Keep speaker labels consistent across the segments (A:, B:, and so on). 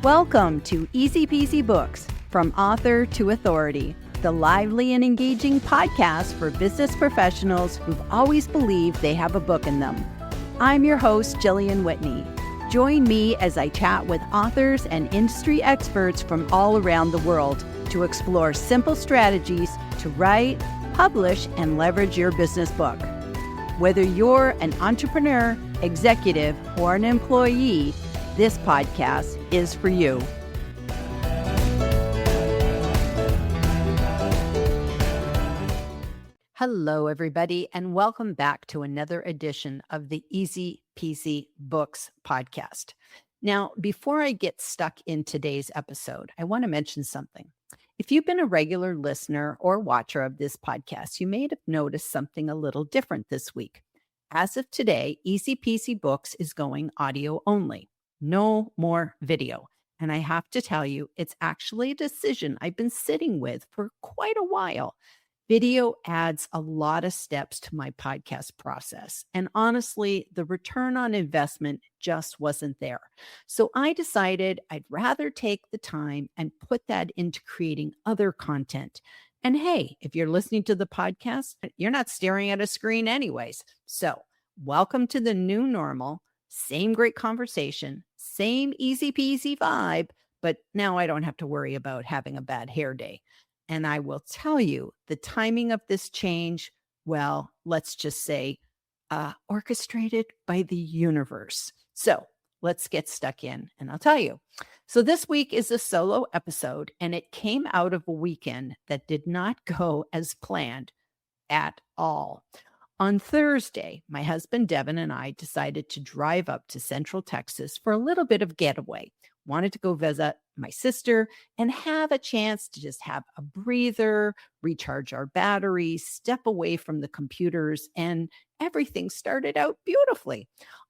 A: Welcome to Easy Peasy Books, From Author to Authority, the lively and engaging podcast for business professionals who've always believed they have a book in them. I'm your host, Gillian Whitney. Join me as I chat with authors and industry experts from all around the world to explore simple strategies to write, publish, and leverage your business book. Whether you're an entrepreneur, executive, or an employee, this podcast is for you. Hello, everybody, and welcome back to another edition of the Easy Peasy Books podcast. Now, before I get stuck in today's episode, I want to mention something. If you've been a regular listener or watcher of this podcast, you may have noticed something a little different this week. As of today, Easy Peasy Books is going audio only. No more video. And I have to tell you, it's actually a decision I've been sitting with for quite a while. Video adds a lot of steps to my podcast process. And honestly, the return on investment just wasn't there. So I decided I'd rather take the time and put that into creating other content. And hey, if you're listening to the podcast, you're not staring at a screen anyways. So welcome to the new normal. Same great conversation, same easy peasy vibe, but now I don't have to worry about having a bad hair day. And I will tell you, the timing of this change, well, let's just say orchestrated by the universe. So let's get stuck in and I'll tell you. So this week is a solo episode and it came out of a weekend that did not go as planned at all. On Thursday, my husband Devin and I decided to drive up to Central Texas for a little bit of getaway. Wanted to go visit my sister and have a chance to just have a breather, recharge our batteries, step away from the computers, and everything started out beautifully.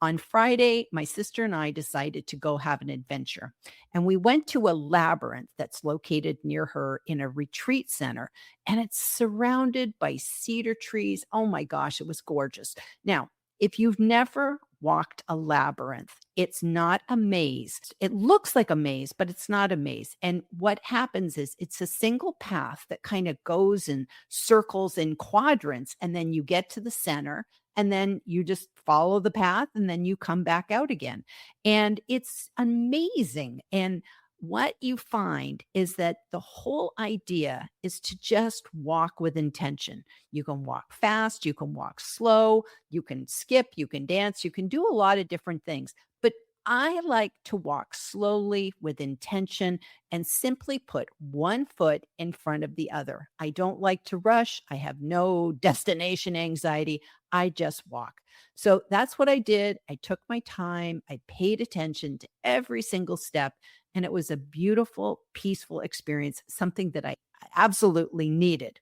A: On Friday, my sister and I decided to go have an adventure, and we went to a labyrinth that's located near her in a retreat center, and it's surrounded by cedar trees. Oh my gosh, it was gorgeous. Now, if you've never walked a labyrinth, it's not a maze. It looks like a maze, but it's not a maze. And what happens is it's a single path that kind of goes in circles in quadrants, and then you get to the center, and then you just follow the path, and then you come back out again. And it's amazing. And what you find is that the whole idea is to just walk with intention. You can walk fast, you can walk slow, you can skip, you can dance, you can do a lot of different things. But I like to walk slowly with intention and simply put one foot in front of the other. I don't like to rush. I have no destination anxiety. I just walk. So that's what I did. I took my time. I paid attention to every single step. And it was a beautiful, peaceful experience, something that I absolutely needed.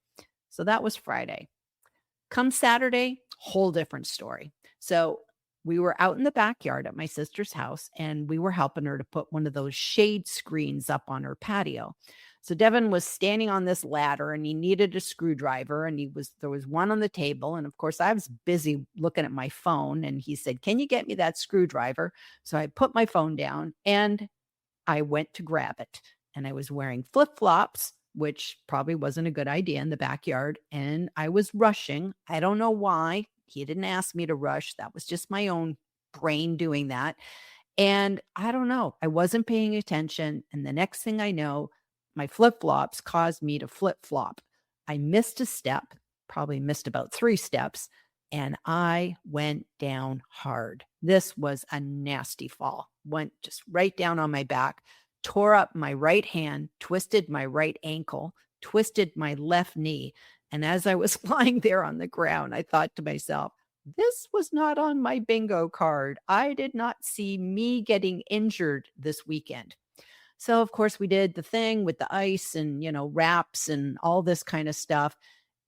A: So that was Friday. Come Saturday, whole different story. So we were out in the backyard at my sister's house, and we were helping her to put one of those shade screens up on her patio. So Devin was standing on this ladder and he needed a screwdriver, and there was one on the table. And of course, I was busy looking at my phone, and he said, "Can you get me that screwdriver?" So I put my phone down and I went to grab it, and I was wearing flip-flops, which probably wasn't a good idea in the backyard. And I was rushing. I don't know why. He didn't ask me to rush. That was just my own brain doing that. And I don't know. I wasn't paying attention. And the next thing I know, my flip-flops caused me to flip-flop. I missed a step, probably missed about 3 steps, and I went down hard. This was a nasty fall. Went just right down on my back, tore up my right hand, twisted my right ankle, twisted my left knee. And as I was lying there on the ground, I thought to myself, this was not on my bingo card. I did not see me getting injured this weekend. So, of course, we did the thing with the ice and, wraps and all this kind of stuff.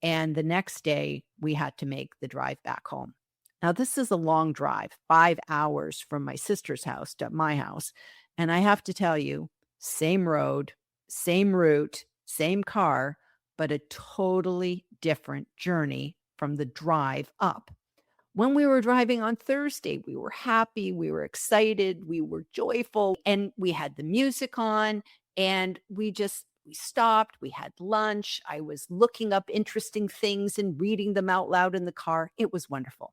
A: And the next day, we had to make the drive back home. Now, this is a long drive, 5 hours from my sister's house to my house. And I have to tell you, same road, same route, same car, but a totally different journey from the drive up. When we were driving on Thursday, we were happy, we were excited, we were joyful, and we had the music on, and we stopped, we had lunch. I was looking up interesting things and reading them out loud in the car. It was wonderful.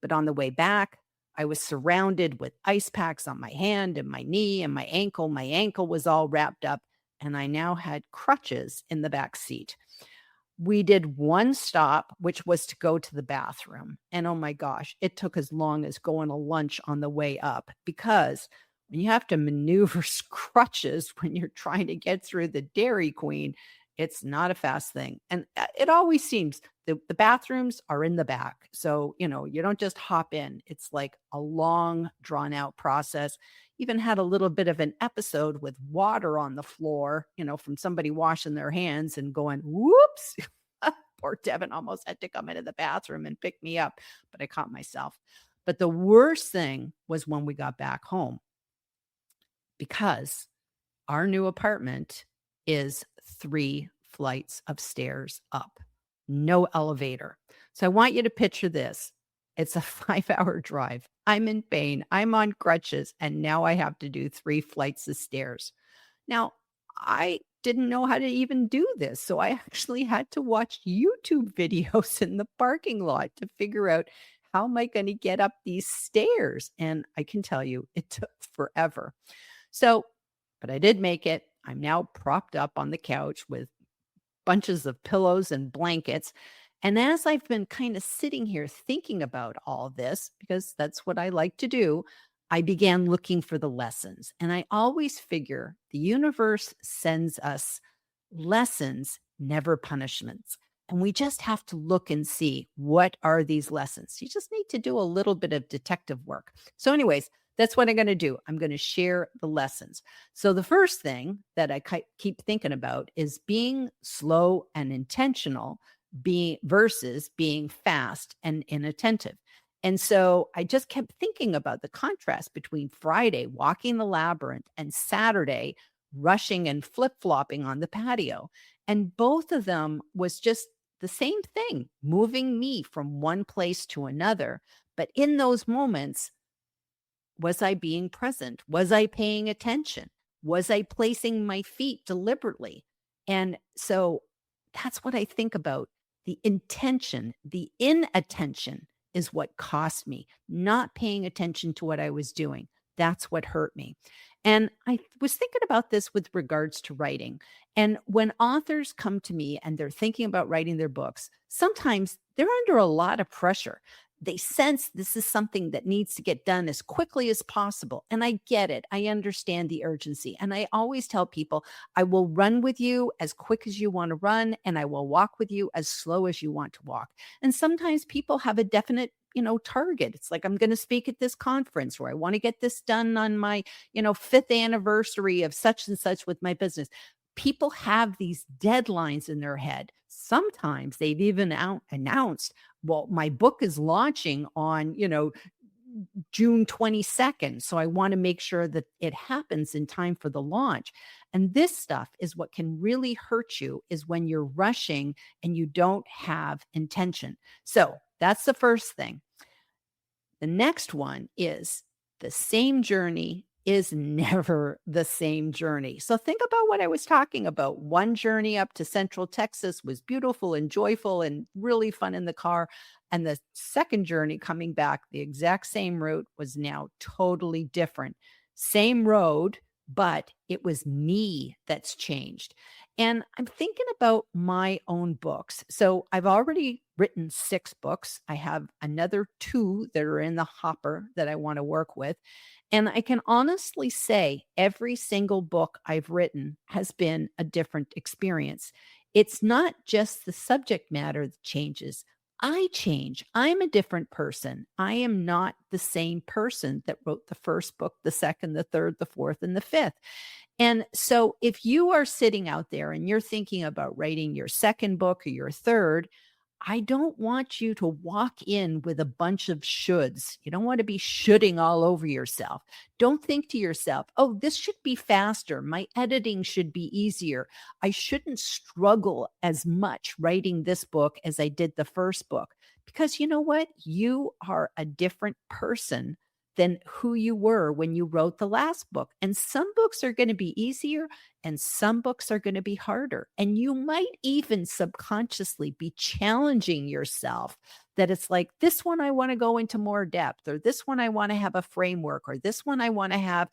A: But on the way back, I was surrounded with ice packs on my hand and my knee and my ankle. My ankle was all wrapped up, and I now had crutches in the back seat. We did one stop, which was to go to the bathroom. And oh my gosh, it took as long as going to lunch on the way up, because when you have to maneuver crutches when you're trying to get through the Dairy Queen, it's not a fast thing. And it always seems the bathrooms are in the back. So, you don't just hop in. It's like a long, drawn out process. Even had a little bit of an episode with water on the floor, from somebody washing their hands and going, whoops. Poor Devin almost had to come into the bathroom and pick me up, but I caught myself. But the worst thing was when we got back home, because our new apartment is 3 flights of stairs up, no elevator. So I want you to picture this. It's a 5-hour drive. I'm in pain. I'm on crutches, and now I have to do 3 flights of stairs. Now, I didn't know how to even do this, so I actually had to watch YouTube videos in the parking lot to figure out, how am I going to get up these stairs? And I can tell you, it took forever. So, but I did make it. I'm now propped up on the couch with bunches of pillows and blankets. And as I've been kind of sitting here thinking about all this, because that's what I like to do, I began looking for the lessons. And I always figure the universe sends us lessons, never punishments. And we just have to look and see, what are these lessons? You just need to do a little bit of detective work. So, anyways, that's what I'm going to do. I'm going to share the lessons. So the first thing that I keep thinking about is being slow and intentional, versus being fast and inattentive. And so I just kept thinking about the contrast between Friday walking the labyrinth and Saturday rushing and flip-flopping on the patio. And both of them was just the same thing, moving me from one place to another. But in those moments, was I being present? Was I paying attention? Was I placing my feet deliberately? And so that's what I think about. The intention, the inattention is what cost me. Not paying attention to what I was doing. That's what hurt me. And I was thinking about this with regards to writing. And when authors come to me and they're thinking about writing their books, sometimes they're under a lot of pressure. They sense this is something that needs to get done as quickly as possible. And I get it. I understand the urgency. And I always tell people, I will run with you as quick as you want to run, and I will walk with you as slow as you want to walk. And sometimes people have a definite, target. It's like, I'm going to speak at this conference, or I want to get this done on my, 5th anniversary of such and such with my business. People have these deadlines in their head. Sometimes they've even announced, well, my book is launching on, June 22nd. So I want to make sure that it happens in time for the launch. And this stuff is what can really hurt you, is when you're rushing and you don't have intention. So that's the first thing. The next one is, the same journey is never the same journey. So think about what I was talking about. One journey up to Central Texas was beautiful and joyful and really fun in the car. And the second journey coming back, the exact same route, was now totally different. Same road, but it was me that's changed. And I'm thinking about my own books. So I've already written 6 books. I have another 2 that are in the hopper that I want to work with. And I can honestly say every single book I've written has been a different experience. It's not just the subject matter that changes. I change. I'm a different person. I am not the same person that wrote the first book, the second, the third, the fourth, and the fifth. And so if you are sitting out there and you're thinking about writing your second book or your third, I don't want you to walk in with a bunch of shoulds. You don't want to be shoulding all over yourself. Don't think to yourself, oh, this should be faster. My editing should be easier. I shouldn't struggle as much writing this book as I did the first book. Because you know what? You are a different person than who you were when you wrote the last book. And some books are going to be easier and some books are going to be harder. And you might even subconsciously be challenging yourself that it's like, this one I want to go into more depth, or this one I want to have a framework, or this one I want to have,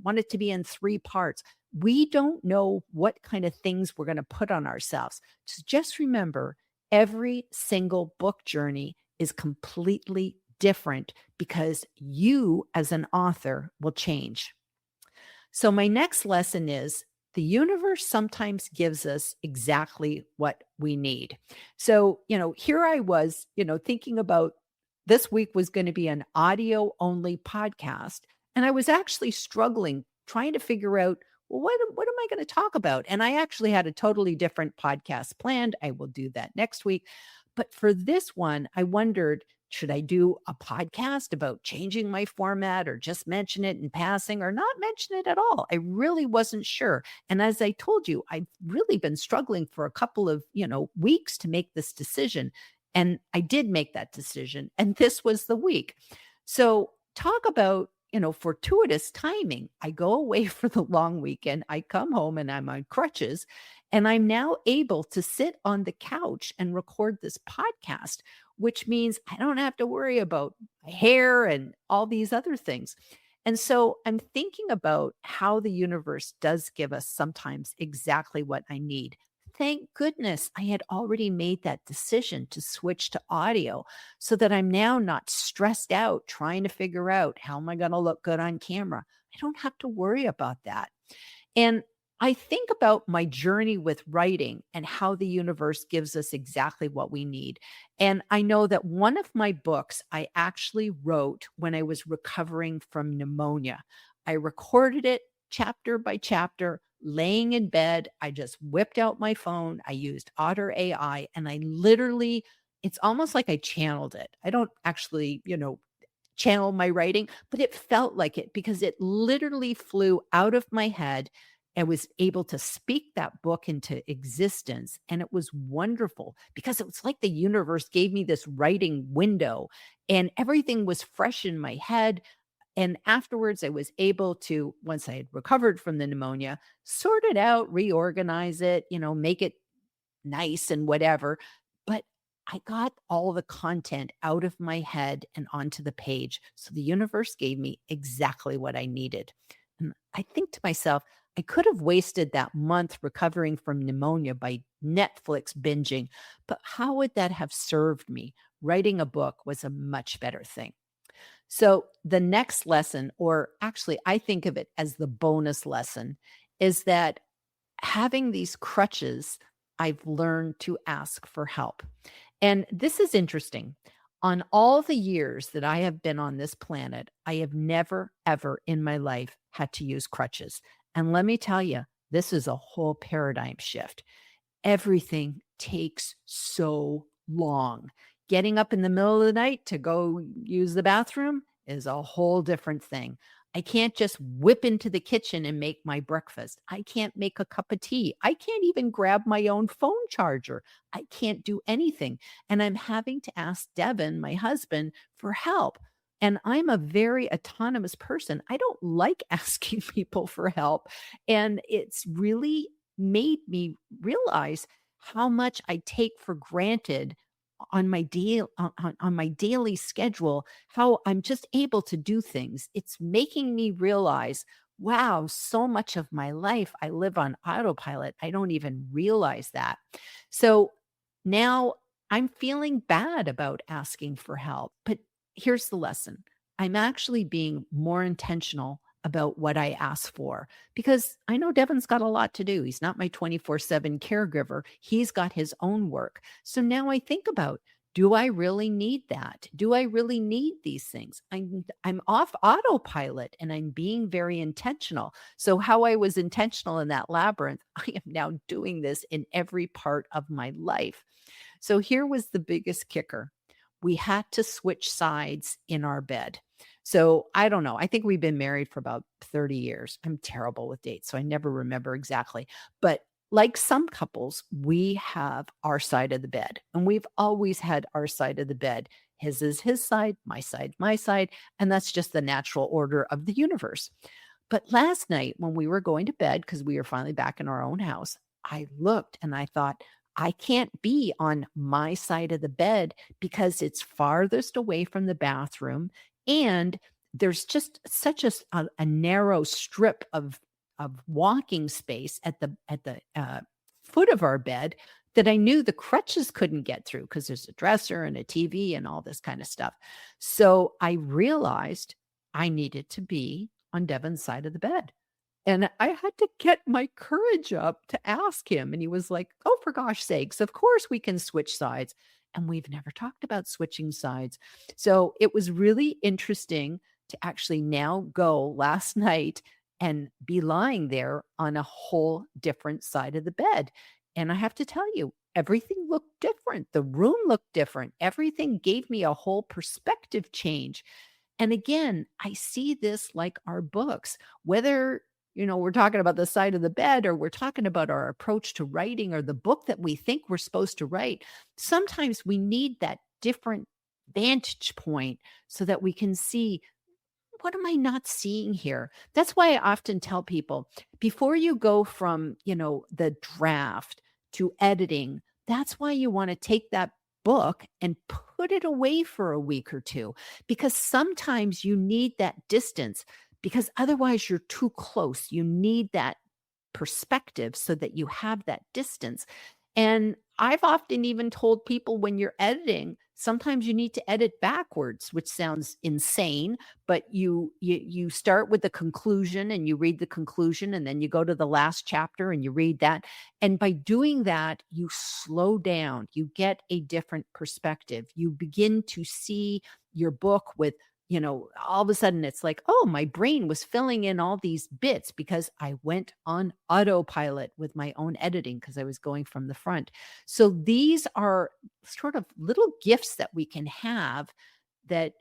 A: want it to be in 3 parts. We don't know what kind of things we're going to put on ourselves. So just remember, every single book journey is completely different because you as an author will change. So, my next lesson is the universe sometimes gives us exactly what we need. So, here I was, thinking about this week was going to be an audio only podcast. And I was actually struggling trying to figure out, well, what am I going to talk about? And I actually had a totally different podcast planned. I will do that next week. But for this one, I wondered, should I do a podcast about changing my format or just mention it in passing or not mention it at all? I really wasn't sure. And as I told you, I've really been struggling for a couple of, weeks to make this decision. And I did make that decision. And this was the week. So talk about, fortuitous timing. I go away for the long weekend. I come home and I'm on crutches. And I'm now able to sit on the couch and record this podcast, which means I don't have to worry about my hair and all these other things. And so I'm thinking about how the universe does give us sometimes exactly what I need. Thank goodness I had already made that decision to switch to audio so that I'm now not stressed out trying to figure out how am I going to look good on camera. I don't have to worry about that. And I think about my journey with writing and how the universe gives us exactly what we need. And I know that one of my books I actually wrote when I was recovering from pneumonia. I recorded it chapter by chapter, laying in bed. I just whipped out my phone. I used Otter AI and I literally, it's almost like I channeled it. I don't actually, channel my writing, but it felt like it because it literally flew out of my head. I was able to speak that book into existence. And it was wonderful because it was like the universe gave me this writing window and everything was fresh in my head. And afterwards, I was able to, once I had recovered from the pneumonia, sort it out, reorganize it, make it nice and whatever. But I got all the content out of my head and onto the page. So the universe gave me exactly what I needed. And I think to myself, I could have wasted that month recovering from pneumonia by Netflix binging, but how would that have served me? Writing a book was a much better thing. So the next lesson, or actually, I think of it as the bonus lesson, is that having these crutches, I've learned to ask for help. And this is interesting. On all the years that I have been on this planet, I have never, ever in my life had to use crutches. And let me tell you, this is a whole paradigm shift. Everything takes so long. Getting up in the middle of the night to go use the bathroom is a whole different thing. I can't just whip into the kitchen and make my breakfast. I can't make a cup of tea. I can't even grab my own phone charger. I can't do anything. And I'm having to ask Devin, my husband, for help. And I'm a very autonomous person. I don't like asking people for help. And it's really made me realize how much I take for granted on my on my daily schedule, how I'm just able to do things. It's making me realize, wow, so much of my life I live on autopilot. I don't even realize that. So now I'm feeling bad about asking for help. But here's the lesson. I'm actually being more intentional about what I ask for because I know Devin's got a lot to do. He's not my 24/7 caregiver. He's got his own work. So now I think about, do I really need that? Do I really need these things? I'm off autopilot and I'm being very intentional. So how I was intentional in that labyrinth, I am now doing this in every part of my life. So here was the biggest kicker. We had to switch sides in our bed. So I don't know. I think we've been married for about 30 years. I'm terrible with dates, so I never remember exactly. But like some couples, we have our side of the bed, and we've always had our side of the bed. His is his side, my side, and that's just the natural order of the universe. But last night when we were going to bed, because we were finally back in our own house, I looked and I thought, I can't be on my side of the bed because it's farthest away from the bathroom. And there's just such a narrow strip of walking space at the foot of our bed that I knew the crutches couldn't get through because there's a dresser and a TV and all this kind of stuff. So I realized I needed to be on Devin's side of the bed. And I had to get my courage up to ask him. And he was like, oh, for gosh sakes, of course we can switch sides. And we've never talked about switching sides. So it was really interesting to actually now go last night and be lying there on a whole different side of the bed. And I have to tell you, everything looked different. The room looked different. Everything gave me a whole perspective change. And again, I see this like our books, whether we're talking about the side of the bed or we're talking about our approach to writing or the book that we think we're supposed to write. Sometimes we need that different vantage point so that we can see, what am I not seeing here? That's why I often tell people before you go from, the draft to editing, that's why you want to take that book and put it away for a week or two, because sometimes you need that distance because otherwise you're too close. You need that perspective so that you have that distance. And I've often even told people when you're editing, sometimes you need to edit backwards, which sounds insane, but you start with the conclusion and you read the conclusion and then you go to the last chapter and you read that. And by doing that, you slow down, you get a different perspective. You begin to see your book with all of a sudden it's like, oh, my brain was filling in all these bits because I went on autopilot with my own editing because I was going from the front. So these are sort of little gifts that we can have that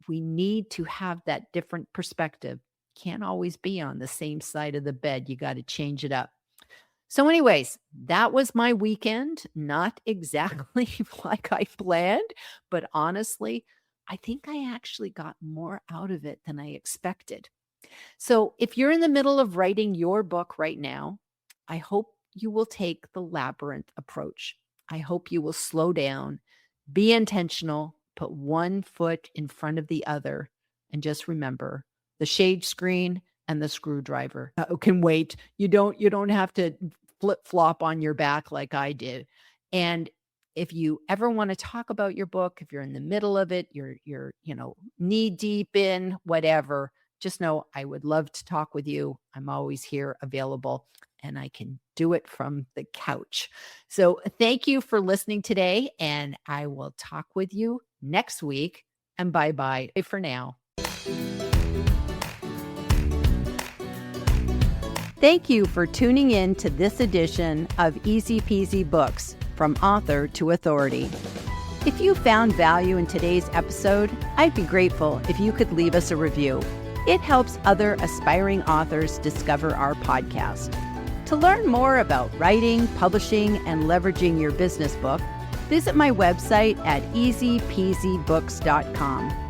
A: we need to have that different perspective. Can't always be on the same side of the bed. You got to change it up. So anyways, that was my weekend. Not exactly like I planned, but honestly, I think I actually got more out of it than I expected. So if you're in the middle of writing your book right now, I hope you will take the Labyrinth approach. I hope you will slow down, be intentional, put one foot in front of the other, and just remember the shade screen and the screwdriver can wait. You don't have to flip flop on your back like I did. And if you ever want to talk about your book, if you're in the middle of it, you're knee deep in whatever, just know I would love to talk with you. I'm always here available and I can do it from the couch. So thank you for listening today and I will talk with you next week and bye-bye for now. Thank you for tuning in to this edition of Easy Peasy Books, from author to authority. If you found value in today's episode, I'd be grateful if you could leave us a review. It helps other aspiring authors discover our podcast. To learn more about writing, publishing, and leveraging your business book, visit my website at easypeasybooks.com.